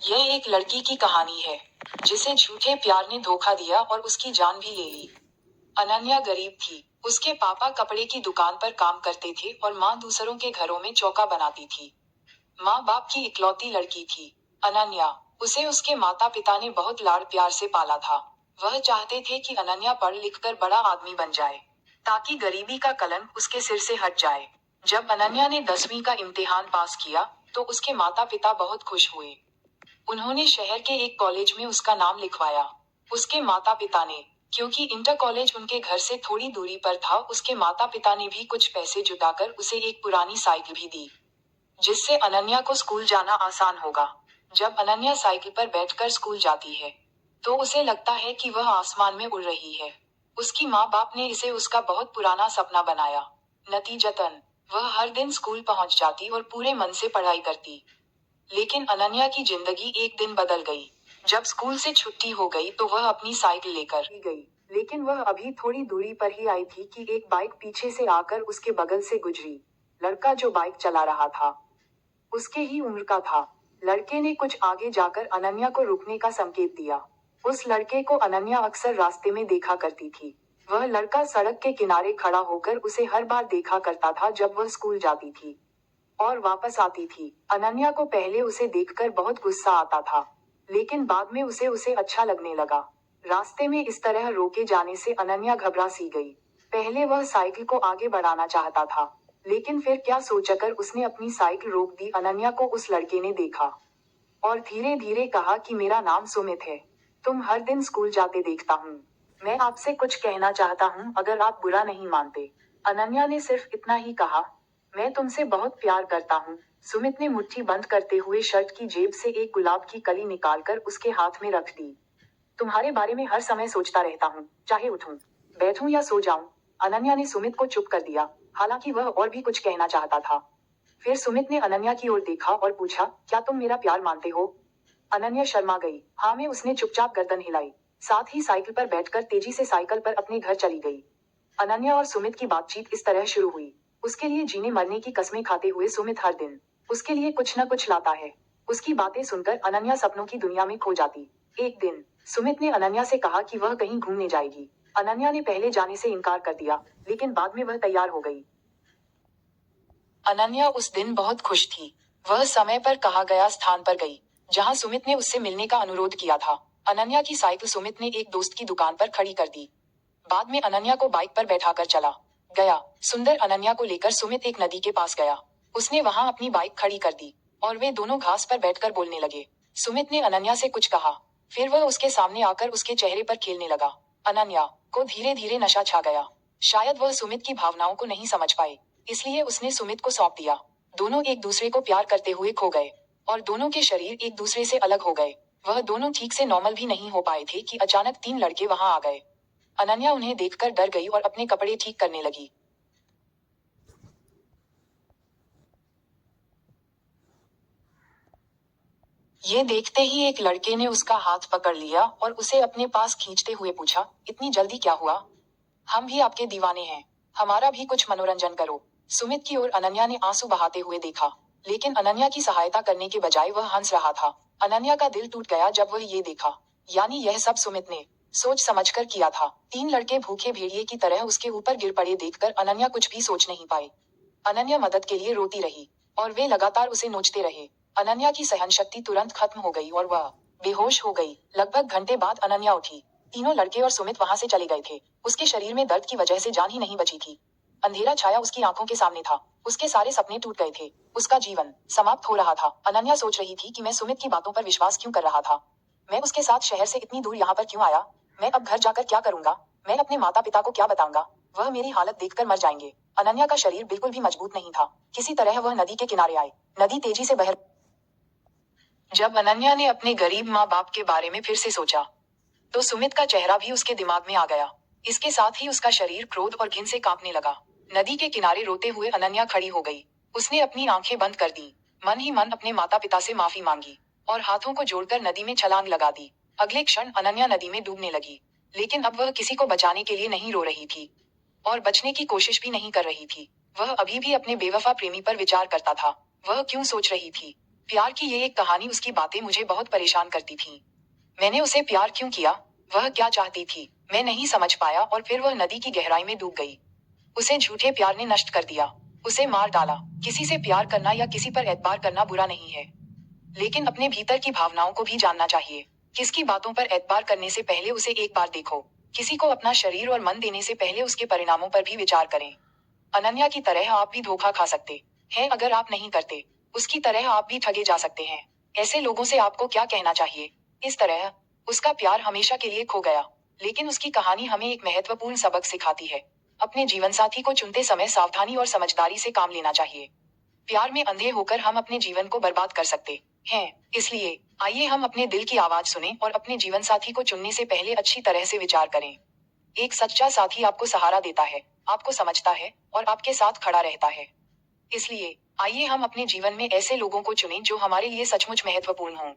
यह एक लड़की की कहानी है जिसे झूठे प्यार ने धोखा दिया और उसकी जान भी ले ली। अनन्या गरीब थी। उसके पापा कपड़े की दुकान पर काम करते थे और माँ दूसरों के घरों में चौका बनाती थी। माँ बाप की इकलौती लड़की थी। अनन्या। उसे उसके माता पिता ने बहुत लाड़ प्यार से पाला था। वह चाहते थे कि अनन्या पढ़ लिख कर बड़ा आदमी बन जाए ताकि गरीबी का कलंक उसके सिर से हट जाए। जब अनन्या ने 10वीं का इम्तिहान पास किया तो उसके माता पिता बहुत खुश हुए। उन्होंने शहर के एक कॉलेज में उसका नाम लिखवाया। उसके माता पिता ने, क्योंकि इंटर कॉलेज उनके घर से थोड़ी दूरी पर था, उसके माता पिता ने भी कुछ पैसे जुटाकर उसे एक पुरानी साइकिल भी दी जिससे अनन्या को स्कूल जाना आसान होगा। जब अनन्या साइकिल पर बैठकर स्कूल जाती है तो उसे लगता है कि वह आसमान में उड़ रही है। उसकी माँ बाप ने इसे उसका बहुत पुराना सपना बनाया। नतीजतन वह हर दिन स्कूल पहुंच जाती और पूरे मन से पढ़ाई करती। लेकिन अनन्या की जिंदगी एक दिन बदल गई। जब स्कूल से छुट्टी हो गई तो वह अपनी साइकिल लेकर गई। लेकिन वह अभी थोड़ी दूरी पर ही आई थी कि एक बाइक पीछे से आकर उसके बगल से गुजरी। लड़का जो बाइक चला रहा था उसके ही उम्र का था। लड़के ने कुछ आगे जाकर अनन्या को रुकने का संकेत दिया। उस लड़के को अनन्या अक्सर रास्ते में देखा करती थी। वह लड़का सड़क के किनारे खड़ा होकर उसे हर बार देखा करता था जब वह स्कूल जाती थी और वापस आती थी। अनन्या को पहले उसे देखकर बहुत गुस्सा आता था, लेकिन बाद में उसे उसे अच्छा लगने लगा। रास्ते में इस तरह रोके जाने से अनन्या घबरा सी गई। पहले वह साइकिल को आगे बढ़ाना चाहता था, लेकिन फिर क्या सोचकर उसने अपनी साइकिल रोक दी। अनन्या को उस लड़के ने देखा और धीरे धीरे कहा कि मेरा नाम सुमित है। तुम हर दिन स्कूल जाते देखता हूँ। मैं आपसे कुछ कहना चाहता हूँ, अगर आप बुरा नहीं मानते। अनन्या ने सिर्फ इतना ही कहा, मैं तुमसे बहुत प्यार करता हूँ। सुमित ने मुट्ठी बंद करते हुए शर्ट की जेब से एक गुलाब की कली निकालकर उसके हाथ में रख दी। तुम्हारे बारे में हर समय सोचता रहता हूँ, चाहे उठूं, बैठूं या सो जाऊं। अनन्या ने सुमित को चुप कर दिया, हालांकि वह और भी कुछ कहना चाहता था। फिर सुमित ने अनन्या की ओर देखा और पूछा, क्या तुम मेरा प्यार मानते हो? अनन्या शर्मा गई। हाँ में उसने चुपचाप गर्दन हिलाई। साथ ही साइकिल पर बैठकर तेजी से साइकिल पर अपने घर चली गई। अनन्या और सुमित की बातचीत इस तरह शुरू हुई। उसके लिए जीने मरने की कस्में खाते हुए सुमित हर दिन उसके लिए कुछ न कुछ लाता है। उसकी बातें सुनकर अनन्या सपनों की दुनिया में खो जाती। एक दिन सुमित ने अनन्या से कहा कि वह कहीं घूमने जाएगी। अनन्या ने पहले जाने से इनकार कर दिया, लेकिन बाद में वह तैयार हो गई। अनन्या उस दिन बहुत खुश थी। वह समय पर कहा गया स्थान पर गई जहां सुमित ने उससे मिलने का अनुरोध किया था। अनन्या की साइकिल सुमित ने एक दोस्त की दुकान पर खड़ी कर दी। बाद में अनन्या को बाइक पर बैठाकर चला गया। सुंदर अनन्या को लेकर सुमित एक नदी के पास गया। उसने वहां अपनी बाइक खड़ी कर दी और वे दोनों घास पर बैठकर बोलने लगे। सुमित ने अनन्या से कुछ कहा, फिर वह उसके सामने आकर उसके चेहरे पर खेलने लगा। अनन्या को धीरे धीरे नशा छा गया। शायद वह सुमित की भावनाओं को नहीं समझ पाई, इसलिए उसने सुमित को सौंप दिया। दोनों एक दूसरे को प्यार करते हुए खो गए और दोनों के शरीर एक दूसरे से अलग हो गए। वह दोनों ठीक से नॉर्मल भी नहीं हो पाए थे कि अचानक 3 लड़के वहां आ गए। अनन्या उन्हें देखकर डर गई और अपने कपड़े ठीक करने लगी। ये देखते ही एक लड़के ने उसका हाथ पकड़ लिया और उसे अपने पास खींचते हुए पूछा, इतनी जल्दी क्या हुआ? हम भी आपके दीवाने हैं, हमारा भी कुछ मनोरंजन करो। सुमित की ओर अनन्या ने आंसू बहाते हुए देखा, लेकिन अनन्या की सहायता करने के बजाय वह हंस रहा था। अनन्या का दिल टूट गया जब वह ये देखा, यानी यह सब सुमित ने सोच समझकर किया था। 3 लड़के भूखे भेड़िए की तरह उसके ऊपर गिर पड़े देखकर अनन्या कुछ भी सोच नहीं पाई। अनन्या मदद के लिए रोती रही और वे लगातार उसे नोचते रहे। अनन्या की सहनशक्ति तुरंत खत्म हो गई और वह बेहोश हो गई। लगभग घंटे बाद अनन्या उठी। तीनों लड़के और सुमित वहां से चले गए थे। उसके शरीर में दर्द की वजह से जान ही नहीं बची थी। अंधेरा छाया उसकी आंखों के सामने था। उसके सारे सपने टूट गए थे। उसका जीवन समाप्त हो रहा था। अनन्या सोच रही थी कि मैं सुमित की बातों पर विश्वास क्यों कर रहा था। मैं उसके साथ शहर से इतनी दूर यहाँ पर क्यों आया। मैं अब घर जाकर क्या करूंगा। मैं अपने माता पिता को क्या बताऊंगा। वह मेरी हालत देखकर मर जाएंगे। अनन्या का शरीर बिल्कुल भी मजबूत नहीं था। किसी तरह वह नदी के किनारे आए। नदी तेजी से बह जब अनन्या ने अपने गरीब माँ बाप के बारे में फिर से सोचा तो सुमित का चेहरा भी उसके दिमाग में आ गया। इसके साथ ही उसका शरीर क्रोध और घिन से कांपने लगा। नदी के किनारे रोते हुए अनन्या खड़ी हो गई। उसने अपनी आंखें बंद कर दी, मन ही मन अपने माता पिता से माफी मांगी और हाथों को जोड़कर नदी में छलांग लगा दी। अगले क्षण अनन्या नदी में डूबने लगी, लेकिन अब वह किसी को बचाने के लिए नहीं रो रही थी और बचने की कोशिश भी नहीं कर रही थी। वह अभी भी अपने बेवफा प्रेमी पर विचार करता था। वह क्यों सोच रही थी, प्यार की ये एक कहानी, उसकी बातें मुझे बहुत परेशान करती थीं। मैंने उसे प्यार क्यों किया? वह क्या चाहती थी? मैं नहीं समझ पाया और फिर वह नदी की गहराई में डूब गई। उसे झूठे प्यार ने नष्ट कर दिया। उसे मार डाला। किसी से प्यार करना या किसी पर एतबार करना बुरा नहीं है। लेकिन अपने भीतर की भावनाओं को भी जानना चाहिए। किसकी बातों पर एतबार करने से पहले उसे एक बार देखो। किसी को अपना शरीर और मन देने से पहले उसके परिणामों पर भी विचार करें। अनन्या की तरह आप भी धोखा खा सकते हैं अगर आप नहीं करते। उसकी तरह आप भी ठगे जा सकते हैं। ऐसे लोगों से आपको क्या कहना चाहिए? इस तरह उसका प्यार हमेशा के लिए खो गया। लेकिन उसकी कहानी हमें एक महत्वपूर्ण सबक सिखाती है। अपने जीवनसाथी को चुनते समय सावधानी और समझदारी से काम लेना चाहिए। प्यार में अंधे होकर हम अपने जीवन को बर्बाद कर सकते हैं। इसलिए आइए हम अपने दिल की आवाज सुनें और अपने जीवनसाथी को चुनने से पहले अच्छी तरह से विचार करें। एक सच्चा साथी आपको सहारा देता है, आपको समझता है और आपके साथ खड़ा रहता है। इसलिए आइए हम अपने जीवन में ऐसे लोगों को चुनें जो हमारे लिए सचमुच महत्वपूर्ण हों।